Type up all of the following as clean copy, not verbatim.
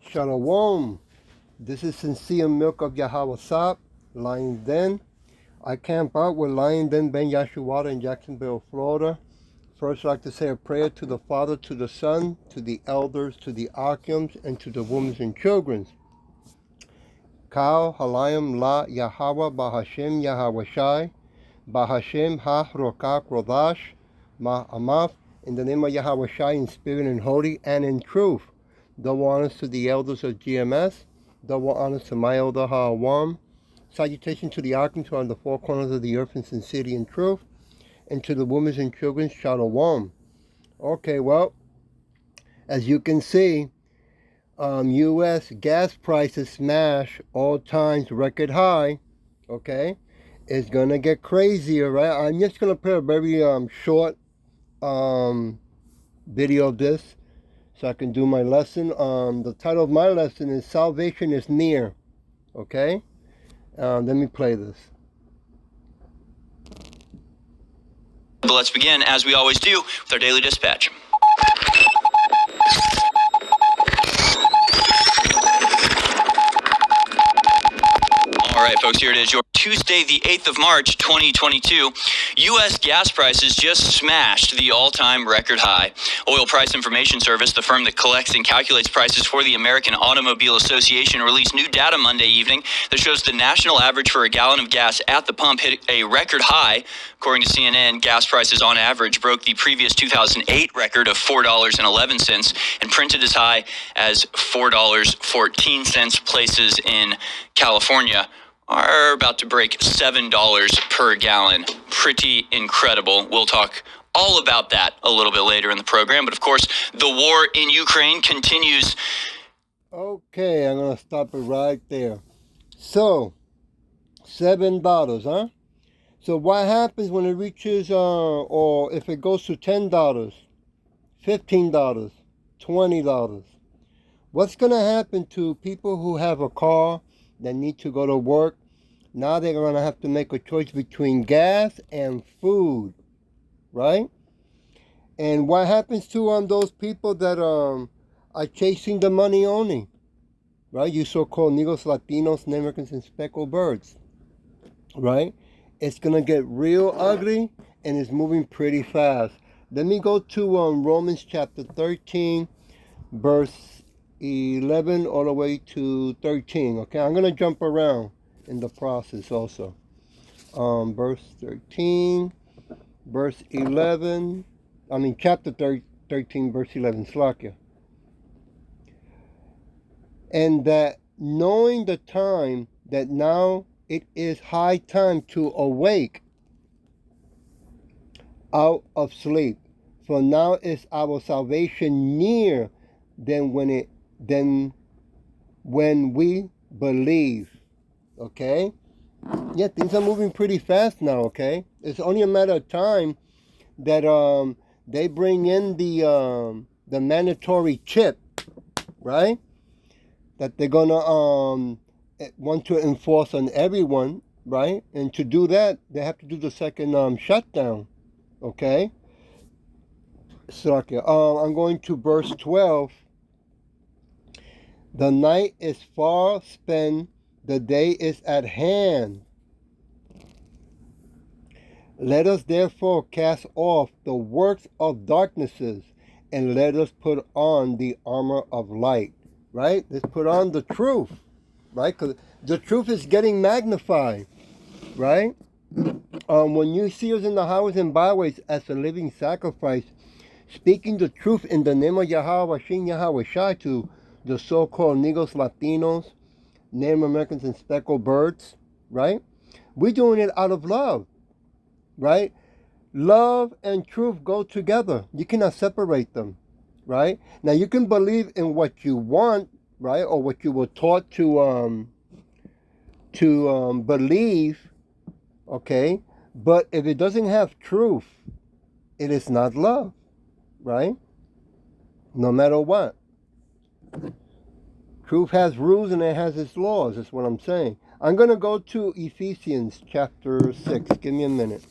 Shalom. This is Sincere Milk of Yahweh Sap, Lion Den. I camp out with Lion Den Ben Yashuada in Jacksonville, Florida. First, I'd like to say a prayer to the Father, to the Son, to the elders, to the Archims, and to the women and children. Kal Halayim La Yahweh Bahashem Yahweh Shai Bahashem Ha Rokak Rodash Ma Amaf. In the name of Yahweh Shai, in spirit and holy and in truth. Double honors to the elders of GMS. Double honors to my elder Ha'awam. Salutation to the Archons who are on the four corners of the earth in sincerity and truth. And to the women and children, Shalom. Okay, well, as you can see, U.S. gas prices smash all-time record high. Okay, it's going to get crazier, right? I'm just going to put a very short video of this so I can do my lesson. The title of my lesson is Salvation is Near. Okay? Let me play this. But let's begin, as we always do, with our daily dispatch. All right, folks, here it is. Your Tuesday, the 8th of March, 2022. U.S. gas prices just smashed the all-time record high. Oil Price Information Service, the firm that collects and calculates prices for the American Automobile Association, released new data Monday evening that shows the national average for a gallon of gas at the pump hit a record high. According to CNN, gas prices on average broke the previous 2008 record of $4.11 and printed as high as $4.14. Places in California are about to break $7 per gallon. Pretty incredible. We'll talk all about that a little bit later in the program. But of course, the war in Ukraine continues. Okay, I'm going to stop it right there. So, $7, huh? So what happens when it reaches, or if it goes to $10, $15, $20? What's going to happen to people who have a car that need to go to work? Now they're going to have to make a choice between gas and food, right? And what happens to those people that are chasing the money only, right? You so-called Negros, Latinos, Native Americans, and speckled birds, right? It's going to get real ugly, and it's moving pretty fast. Let me go to Romans chapter 13, verse 11 all the way to 13. Okay, I'm going to jump around in the process also. Verse 13, verse 11, chapter 13, verse 11, Slakia. And that knowing the time, that now it is high time to awake out of sleep. For now is our salvation near than when we believe. Okay? Yeah, things are moving pretty fast now, okay? It's only a matter of time that they bring in the mandatory chip, right? That they're gonna want to enforce on everyone, right? And to do that, they have to do the second shutdown, okay? So, I'm going to verse 12. The night is far spent, the day is at hand. Let us therefore cast off the works of darknesses, and let us put on the armor of light, right? Let's put on the truth, right? Because the truth is getting magnified, right? When you see us in the highways and byways as a living sacrifice, speaking the truth in the name of Yahweh Shin Yahweh Shai to the so-called Negros, Latinos, Native Americans, and speckled birds, right? We're doing it out of love, right? Love and truth go together. You cannot separate them, right? Now, you can believe in what you want, right, or what you were taught to believe, okay? But if it doesn't have truth, it is not love, right? No matter what. Truth has rules and it has its laws. That's what I'm saying. I'm going to go to Ephesians chapter 6. Give me a minute.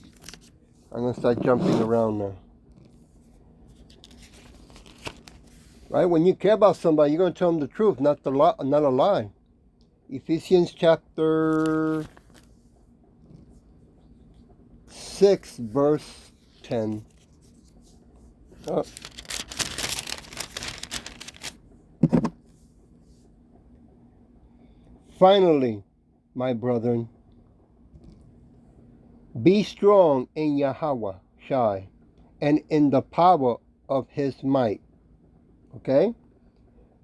I'm going to start jumping around now. Right? When you care about somebody, you're going to tell them the truth, not a lie. Ephesians chapter 6, verse 10. Oh. Finally, my brethren, be strong in Yahweh Shai and in the power of his might. Okay?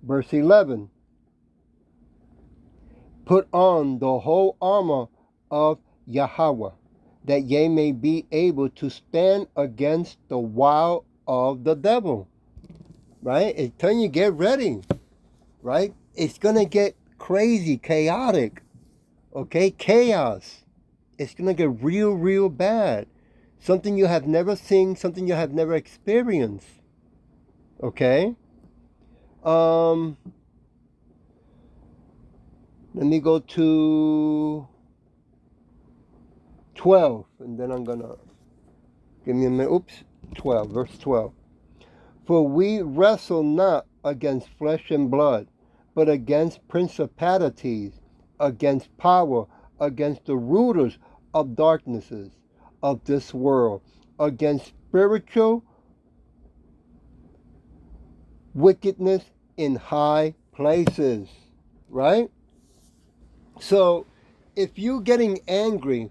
Verse 11. Put on the whole armor of Yahweh, that ye may be able to stand against the wile of the devil. Right? It's telling you get ready. Right? It's going to get crazy, chaotic. Okay? Chaos. It's going to get real, real bad. Something you have never seen, something you have never experienced. Okay? Let me go to 12, and then I'm going to, give me a minute, 12, verse 12. For we wrestle not against flesh and blood, but against principalities, against power, against the rulers of darknesses of this world, against spiritual wickedness in high places. Right? So, if you're getting angry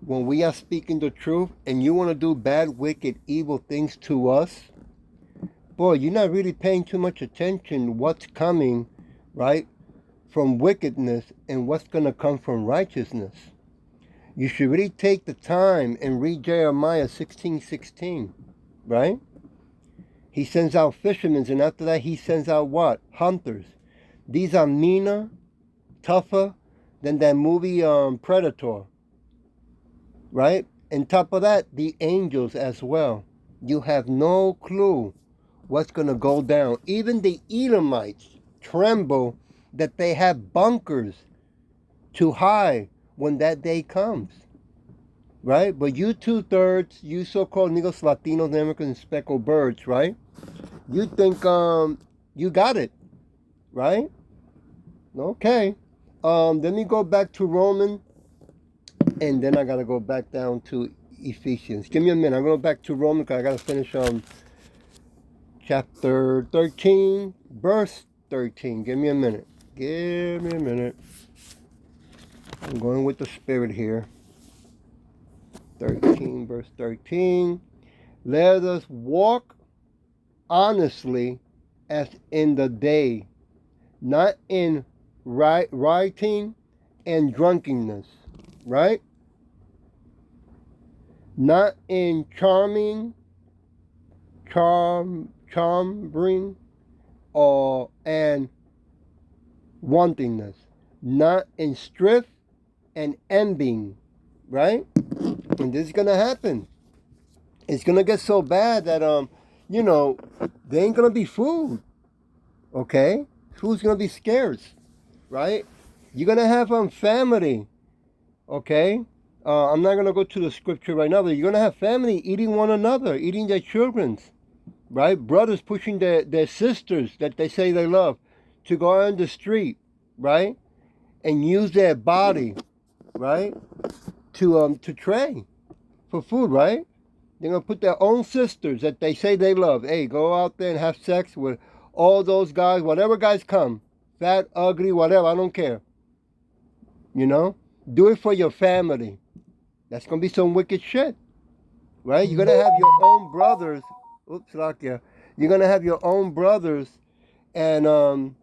when we are speaking the truth and you want to do bad, wicked, evil things to us, boy, you're not really paying too much attention what's coming, right, from wickedness and what's going to come from righteousness. You should really take the time and read Jeremiah 16:16, right? He sends out fishermen, and after that he sends out what? Hunters. These are meaner, tougher than that movie Predator, right? On top of that, the angels as well. You have no clue what's going to go down. Even the Edomites tremble that they have bunkers to hide when that day comes, right? But you two-thirds, you so-called Negros, Latinos, Americans, and speckled birds, right? You think you got it, right? Okay. Let me go back to Romans, and then I got to go back down to Ephesians. Give me a minute. I'm going back to Romans because I got to finish chapter 13, verse 13. Give me a minute. Give me a minute. I'm going with the spirit here. 13, verse 13. Let us walk honestly as in the day, not in rioting and drunkenness, right? Not in chambering or and wantonness, not in strife and envying, right? And this is gonna happen. It's gonna get so bad that there ain't gonna be food. Okay, food's gonna be scarce, right? You're gonna have family. Okay, I'm not gonna go to the scripture right now, but you're gonna have family eating one another, eating their children's, right? Brothers pushing their sisters that they say they love to go on the street, right, and use their body, right, to trade for food, right? They're gonna put their own sisters that they say they love. Hey, go out there and have sex with all those guys, whatever guys come, fat, ugly, whatever. I don't care. Do it for your family. That's gonna be some wicked shit, right? You're gonna have your own brothers. Oops, Lakia. You're gonna have your own brothers and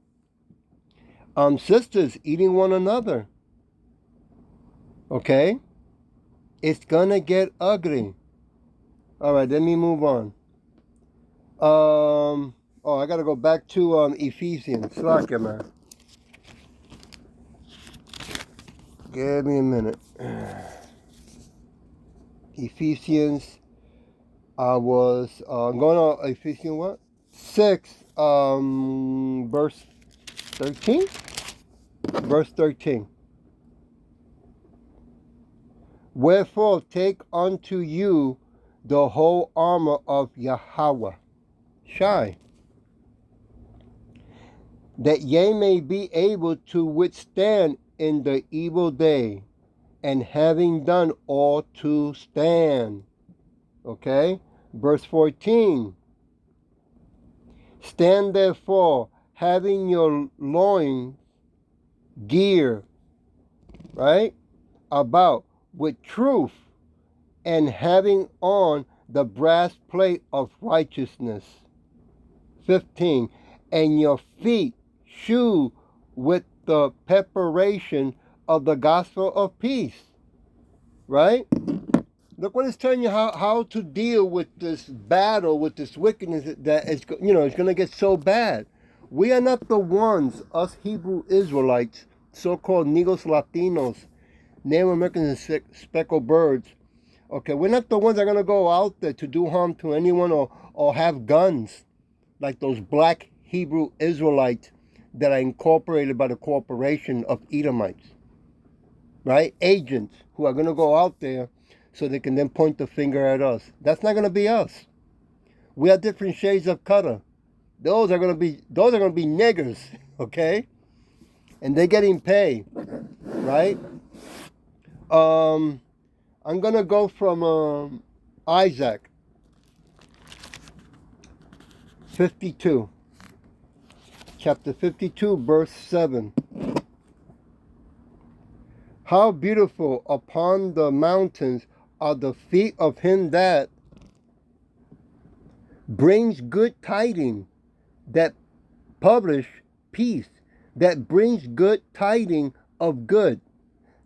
sisters eating one another. Okay? It's gonna get ugly. All right, let me move on. I gotta go back to Ephesians. Lakia, man. Give me a minute. Ephesians. I was going on Ephesians what? 6, verse 13? Verse 13. Wherefore take unto you the whole armor of Yahweh Shai. that ye may be able to withstand in the evil day, and having done all to stand. Okay? Verse 14. Stand therefore, having your loins gear, right, about with truth, and having on the breastplate of righteousness. 15. And your feet shoe with the preparation of the gospel of peace. Right? Look what it's telling you how to deal with this battle, with this wickedness that is, it's going to get so bad. We are not the ones, us Hebrew Israelites, so-called Negros Latinos, Native Americans and speckled birds. Okay, we're not the ones that are going to go out there to do harm to anyone or have guns like those black Hebrew Israelites that are incorporated by the corporation of Edomites. Right? Agents who are going to go out there so they can then point the finger at us. That's not going to be us. We are different shades of color. Those are going to be niggers, okay? And they're getting paid, right? I'm going to go from Isaac 52. Chapter 52, verse 7. How beautiful upon the mountains are the feet of him that brings good tidings, that publish peace, that brings good tidings of good,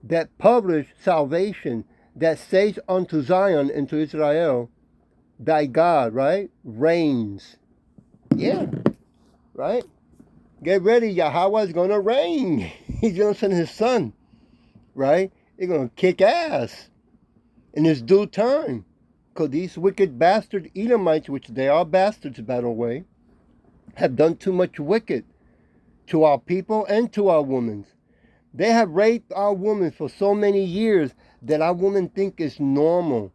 that publish salvation, that says unto Zion and to Israel, thy God, right, reigns. Yeah, right? Get ready, Yahweh is going to reign. He's going to send his son, right? He's going to kick ass in his due time. Because these wicked bastard Edomites, which they are bastards, by the way, have done too much wicked to our people and to our women. They have raped our women for so many years that our women think it's normal.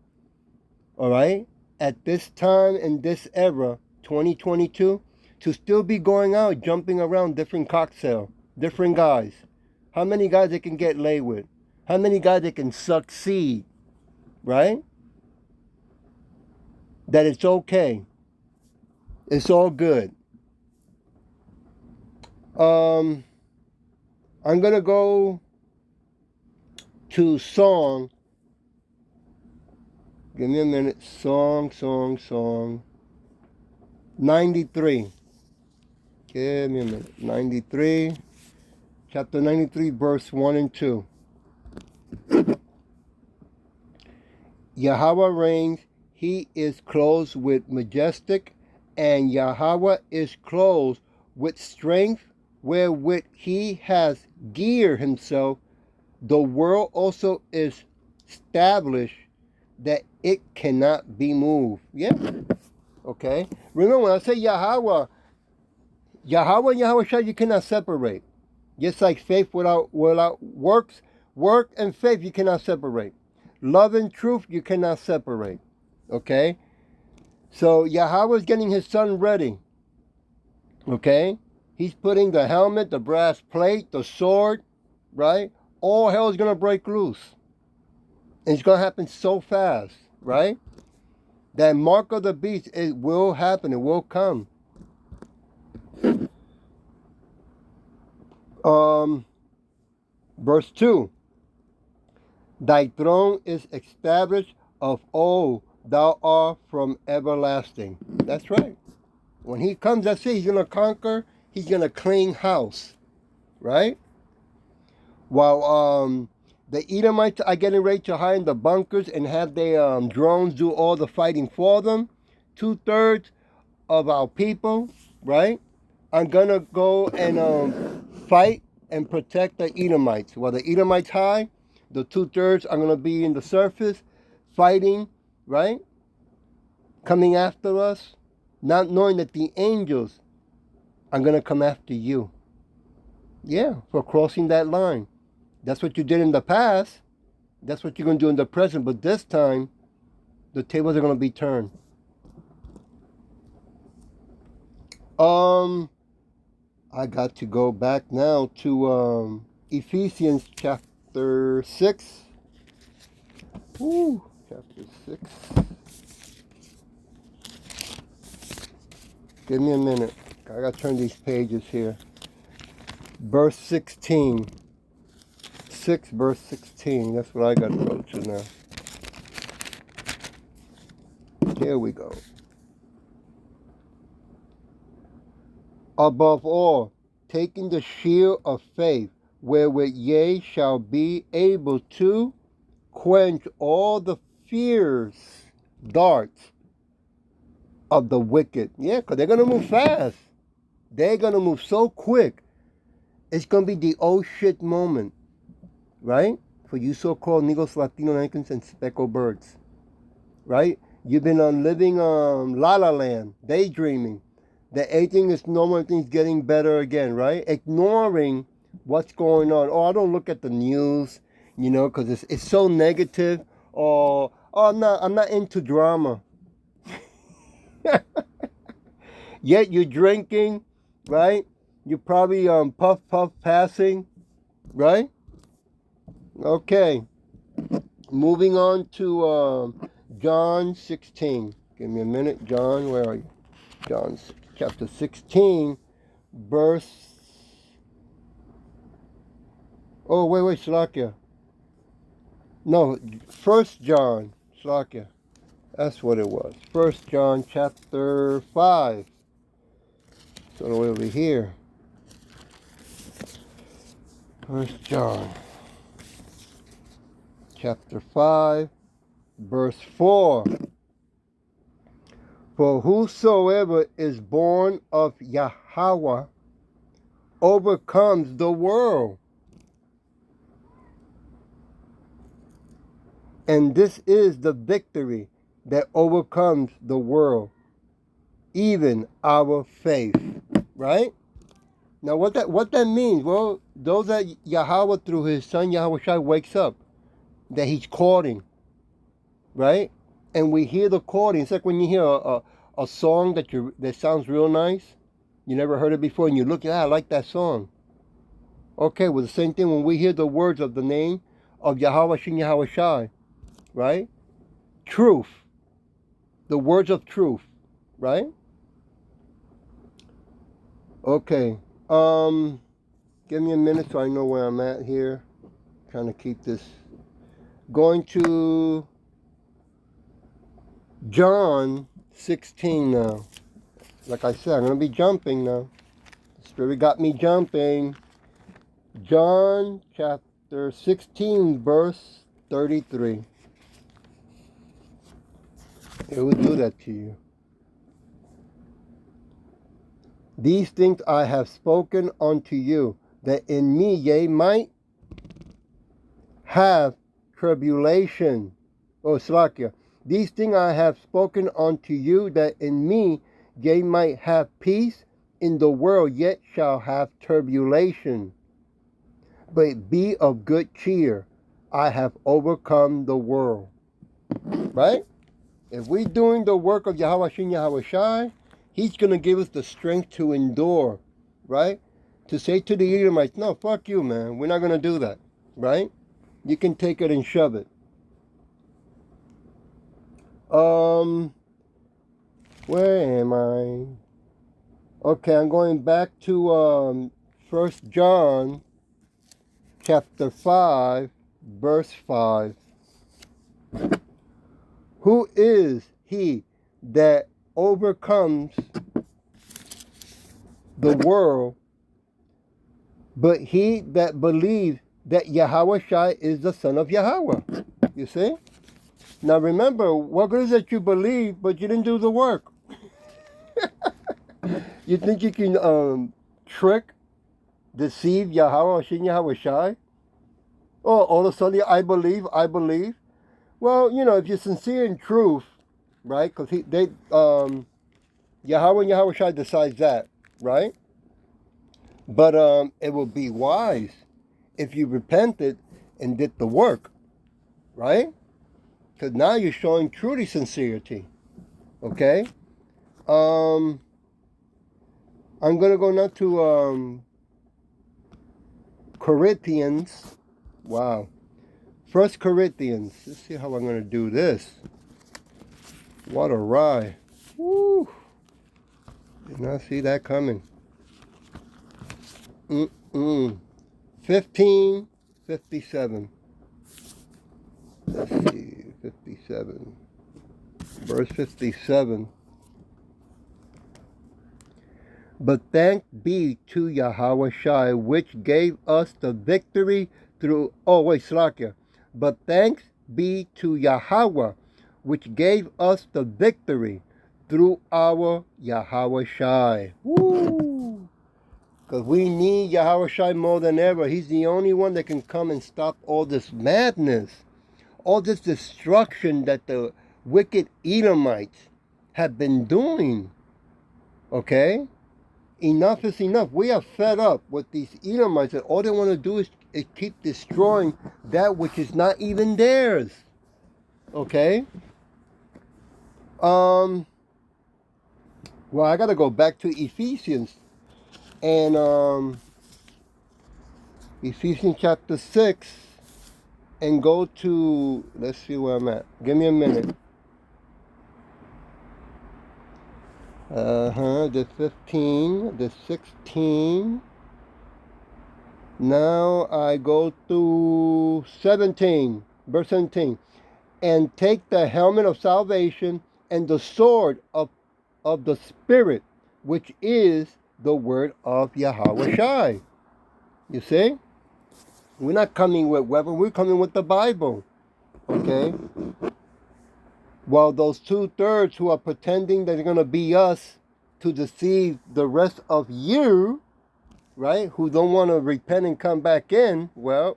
All right? At this time, in this era, 2022, to still be going out, jumping around different cocktail, different guys. How many guys they can get laid with? How many guys they can succeed? Right? That it's okay. It's all good. I'm going to go to song. Give me a minute. Song. 93. Give me a minute. 93. Chapter 93, verse 1 and 2. Yahweh reigns. He is clothed with majestic, and Yahweh is clothed with strength, wherewith he has geared himself. The world also is established that it cannot be moved. Yeah. Okay. Remember when I say Yahweh and Yahweh Shai, you cannot separate. Just like faith without works, work and faith you cannot separate. Love and truth you cannot separate. Okay? So Yahweh is getting his son ready. Okay? He's putting the helmet, the brass plate, the sword, right? All hell is going to break loose. And it's going to happen so fast, right? That mark of the beast, it will happen. It will come. Verse 2. Thy throne is established of old. Thou art from everlasting. That's right. When he comes, that's it. He's going to conquer. He's going to clean house. Right? While the Edomites are getting ready to hide in the bunkers and have their drones do all the fighting for them, 2/3 of our people, right, are going to go and fight and protect the Edomites. While the Edomites hide, the 2/3 are going to be in the surface fighting, right, coming after us, not knowing that the angels are going to come after you. Yeah, for crossing that line. That's what you did in the past. That's what you're going to do in the present. But this time, the tables are going to be turned. I got to go back now to Ephesians chapter 6. Woo, chapter 6. Give me a minute. I got to turn these pages here. Verse 16. 6 verse 16. That's what I got to go to now. Here we go. Above all, taking the shield of faith, wherewith ye shall be able to quench all the fierce darts of the wicked. Yeah, because they're going to move fast. They're going to move so quick. It's going to be the oh shit moment, right? For you so-called Negros, Latino Americans, and speckled birds, right? You've been living la la land, daydreaming, that everything is normal, everything's getting better again, right? Ignoring what's going on. Oh, I don't look at the news, because it's so negative. Or, oh, I'm not into drama. Yet you're drinking, right? You're probably puff passing, right? Okay. Moving on to John 16. Give me a minute, John. Where are you? John chapter 16, verse. Oh, wait, Slakia. No, 1 John, Slakia. That's what it was. 1 John chapter 5. So the way over here. 1 John chapter 5, verse 4. For whosoever is born of Yahweh overcomes the world. And this is the victory that overcomes the world, even our faith. Right? Now what that means? Well, those that Yahweh through his son Yahweh Shai wakes up, that he's courting. Right? And we hear the chording. It's like when you hear a song that sounds real nice. You never heard it before, and you look, I like that song. Okay, well, the same thing when we hear the words of the name of Yahweh Shin Yahweh Shai, right? Truth. The words of truth, right? Okay. Give me a minute so I know where I'm at here. Trying to keep this. Going to John 16 now. Like I said, I'm going to be jumping now. The Spirit got me jumping. John chapter 16, verse 33. It will do that to you. These things I have spoken unto you, that in me ye might have tribulation. Oh, Slakia. These things I have spoken unto you, that in me ye might have peace. In the world yet shall have tribulation. But be of good cheer. I have overcome the world. Right? If we're doing the work of Yahweh Shin Yahweh Shai, he's going to give us the strength to endure. Right? To say to the Edomites, no, fuck you, man. We're not going to do that. Right? You can take it and shove it. Where am I? Okay, I'm going back to 1 John chapter 5, verse 5. Who is he that overcomes the world, but he that believes that Yahweh Shai is the son of Yahweh? You see? Now remember, what good is that you believe, but you didn't do the work? You think you can trick, deceive Yahweh, Shin Yahweh Shai? Oh, all of a sudden, I believe. Well, if you're sincere in truth, right? Because Yahweh and Yahweh Shai decides that, right? But it will be wise if you repented and did the work, right? Because now you're showing truly sincerity, okay? I'm I'm going to go now to Corinthians. Wow. 1 Corinthians. Let's see how I'm going to do this. What a ride. Woo. Did not see that coming. 15:57. Let's see. 57. Verse 57. But thanks be to Yahweh Shai, which gave us the victory through... Slakia. But thanks be to Yahweh, which gave us the victory through our Yahweh Shai. Woo! Because we need Yahweh Shai more than ever. He's the only one that can come and stop all this madness, all this destruction that the wicked Edomites have been doing. Okay? Enough is enough. We are fed up with these Edomites, that all they want to do is keep destroying that which is not even theirs. Okay? Well, I got to go back to Ephesians. And Ephesians chapter 6. And go to... Let's see where I'm at. Give me a minute. The 15, the 16. Now I go to 17, verse 17. And take the helmet of salvation and the sword of the Spirit, which is the word of Yahweh Shai. You see? We're not coming with weapons, we're coming with the Bible. Okay? While those 2/3 who are pretending that they're going to be us to deceive the rest of you, right, who don't want to repent and come back in, well,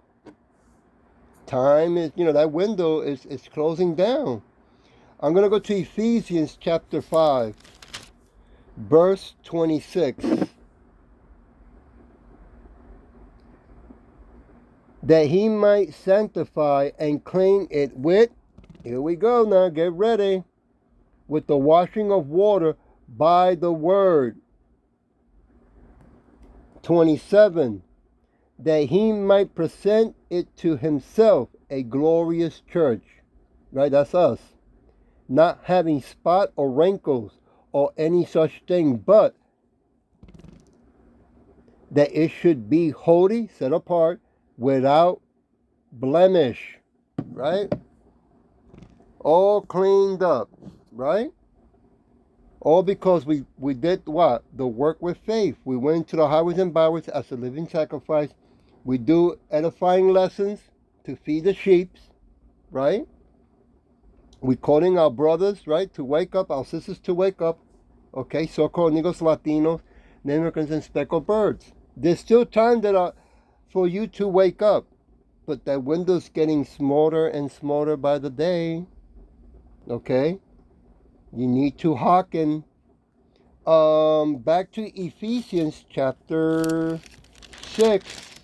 time is, that window is closing down. I'm going to go to Ephesians chapter 5, verse 26. That he might sanctify and clean it with... Here we go now, get ready. With the washing of water by the word. 27. That he might present it to himself a glorious church. Right, that's us. Not having spot or wrinkles or any such thing, but that it should be holy, set apart, without blemish. Right? All cleaned up, right? All because we did what? The work with faith. We went to the highways and byways as a living sacrifice. We do edifying lessons to feed the sheep, right? We calling our brothers, right, to wake up, our sisters to wake up. Okay, so-called Negros Latinos, Native Americans, and speckled birds. There's still time for you to wake up, but that window's getting smaller and smaller by the day. Okay, you need to hearken. Back to Ephesians chapter 6,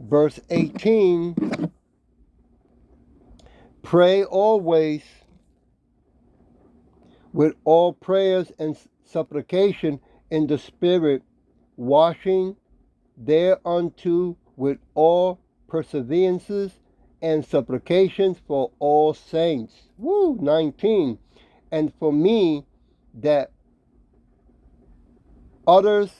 verse 18. Pray always with all prayers and supplication in the Spirit, washing thereunto with all perseverances and supplications for all saints. 19. And for me, that others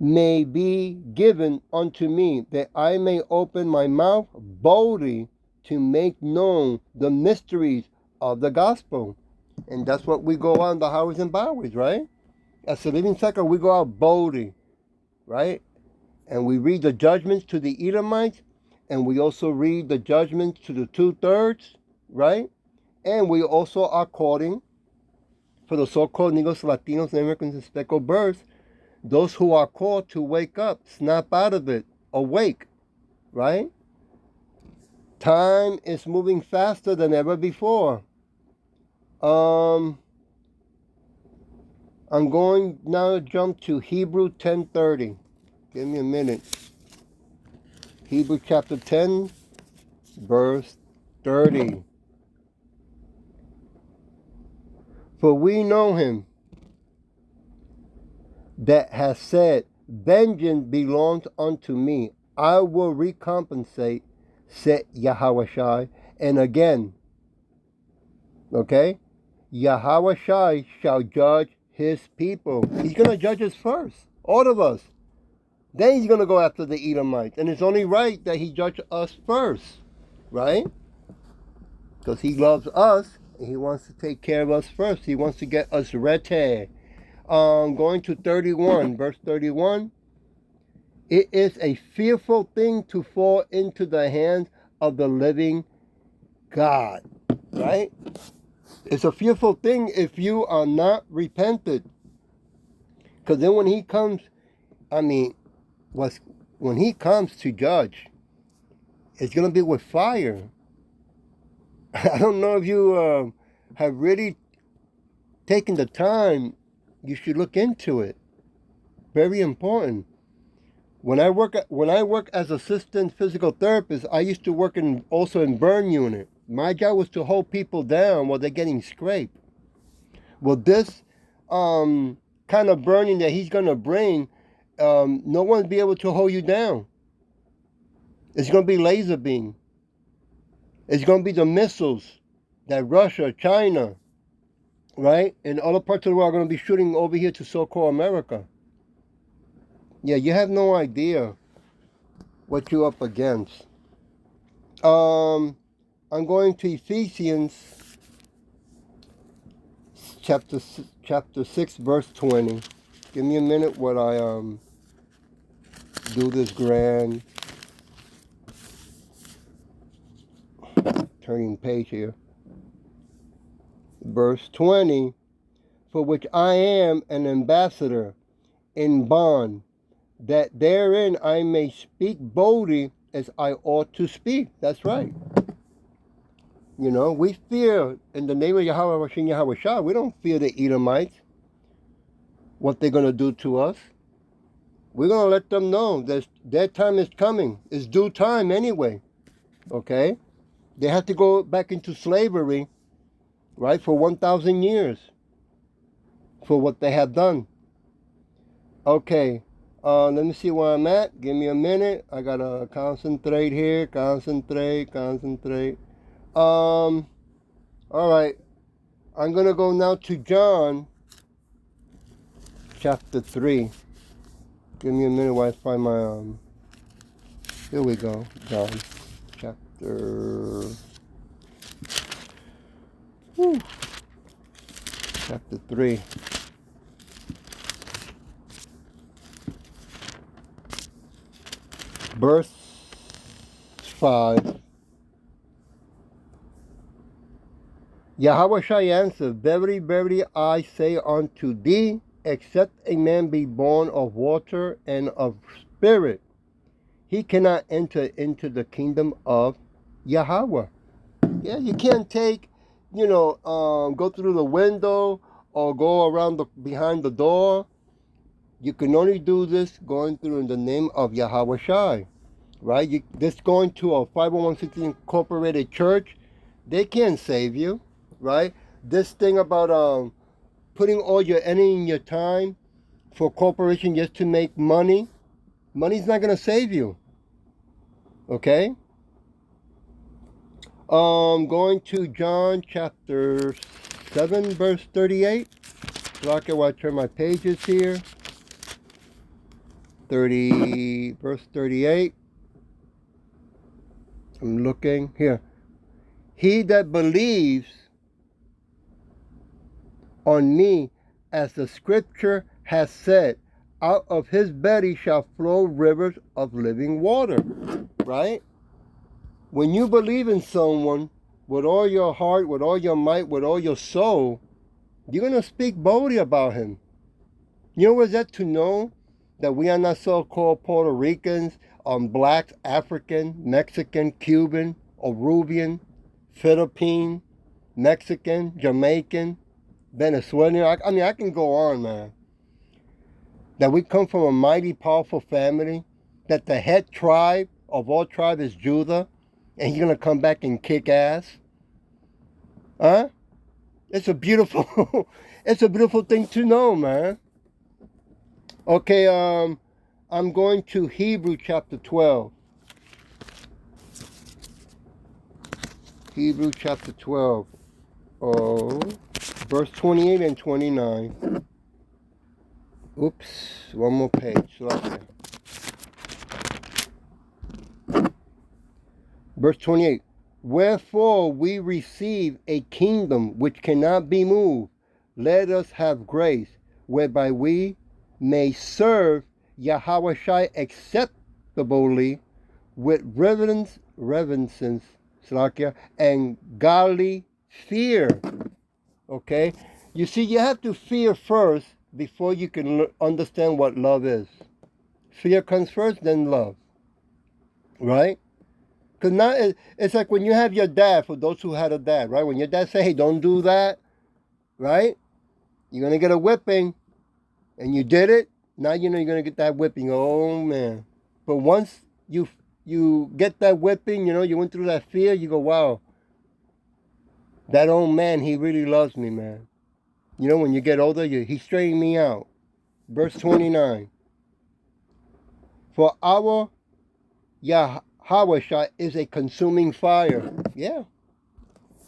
may be given unto me, that I may open my mouth boldly to make known the mysteries of the gospel. And that's what we go on the highways and byways, right? As a living sacrifice, we go out boldly, right? And we read the judgments to the Edomites, and we also read the judgments to the 2/3, right? And we also are calling for the so-called Negros, Latinos, Native Americans, and speckled birds, those who are called to wake up, snap out of it, awake, right? Time is moving faster than ever before. I'm going now to jump to Hebrew 10:30. Give me a minute. Hebrew chapter 10, verse 30. For we know him that has said, vengeance belongs unto me. I will recompensate, said Yahushai. And again, okay, Yahushai shall judge his people. He's going to judge us first, all of us. Then he's going to go after the Edomites. And it's only right that he judge us first, right? Because he loves us and he wants to take care of us first. He wants to get us ready. Going to 31, verse 31. It is a fearful thing to fall into the hands of the living God, right? It's a fearful thing if you are not repentant. Because then when he comes, when he comes to judge, it's going to be with fire. I don't know if you have really taken the time. You should look into it. Very important. When I work as assistant physical therapist, I used to work also in burn unit. My job was to hold people down while they're getting scraped. Well, this kind of burning that he's going to bring, no one will be able to hold you down. It's going to be laser beam. It's going to be the missiles that Russia, China, right, and other parts of the world are going to be shooting over here to so-called America. Yeah, you have no idea what you're up against. I'm going to Ephesians chapter 6, verse 20. Give me a minute while I do this grand turning page here. Verse 20, for which I am an ambassador in bond, that therein I may speak boldly as I ought to speak. That's right. You know, we fear, in the name of Yahweh Hashem Yahweh Shah, we don't fear the Edomites, what they're going to do to us. We're going to let them know that their time is coming. It's due time anyway. Okay? They have to go back into slavery, right, for 1,000 years for what they have done. Okay. Let me see where I'm at. Give me a minute. I gotta concentrate here. Concentrate. All right. I'm gonna go now to John chapter 3. Give me a minute while I find my here we go. John chapter chapter 3. Verse 5. Yahweh shall answer, verily, verily, I say unto thee, except a man be born of water and of spirit, he cannot enter into the kingdom of Yahweh. Yeah, you can't take, go through the window or go around behind the door. You can only do this going through in the name of Yahweh Shai, right? This going to a 501c incorporated church, they can't save you, right? This thing about putting all your energy and your time for corporation just to make money, money's not going to save you, okay? Going to John chapter 7, verse 38. Block it while I turn my pages here. Verse 38. I'm looking here. He that believes on me, as the scripture has said, out of his belly shall flow rivers of living water. Right? When you believe in someone with all your heart, with all your might, with all your soul, you're going to speak boldly about him. You know what is that to know? That we are not so-called Puerto Ricans, blacks, African, Mexican, Cuban, Peruvian, Philippine, Mexican, Jamaican, Venezuelan. I can go on, man. That we come from a mighty, powerful family. That the head tribe of all tribes is Judah. And he's going to come back and kick ass. Huh? It's a beautiful, it's a beautiful thing to know, man. Okay, I'm going to Hebrew chapter 12. Hebrew chapter 12. Oh, verse 28 and 29. Oops, one more page. Okay. Verse 28. Wherefore we receive a kingdom which cannot be moved. Let us have grace, whereby we may serve Yahweh acceptably with reverence, and godly fear. Okay? You see, you have to fear first before you can understand what love is. Fear comes first, then love. Right? Because now it's like when you have your dad, for those who had a dad, right? When your dad say, hey, don't do that, right? You're going to get a whipping, and you did it. Now you know you're going to get that whipping. Oh, man. But once you get that whipping, you know, you went through that fear, you go, wow, that old man, he really loves me, man. You know, when you get older, he straightened me out. Verse 29. For our Yahweh is a consuming fire. Yeah,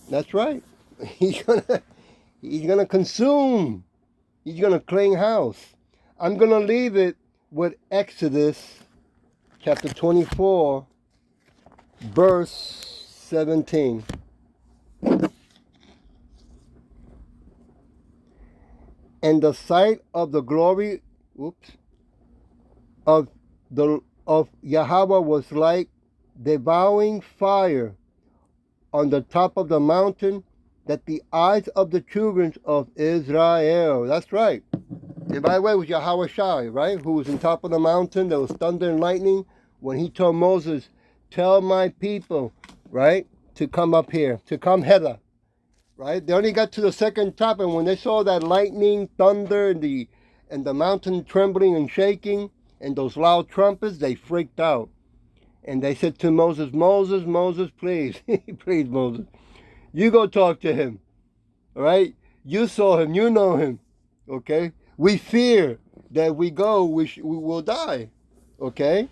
that's right. He's gonna consume. He's gonna clean house. I'm gonna leave it with Exodus chapter 24, verse 17. And the sight of the glory, of Yahweh was like devouring fire on the top of the mountain, that the eyes of the children of Israel. That's right. And by the way, it was Yahweh Shai, right? Who was on top of the mountain. There was thunder and lightning. When he told Moses, tell my people, right, to come up here, to come hither. Right? They only got to the second top, and when they saw that lightning, thunder, and the mountain trembling and shaking, and those loud trumpets, they freaked out. And they said to Moses, Moses, please, please, Moses, you go talk to him. All right? You saw him, you know him. Okay? We fear that we go, we will die. Okay?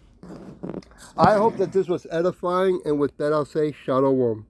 I hope that this was edifying, and with that I'll say Shalom.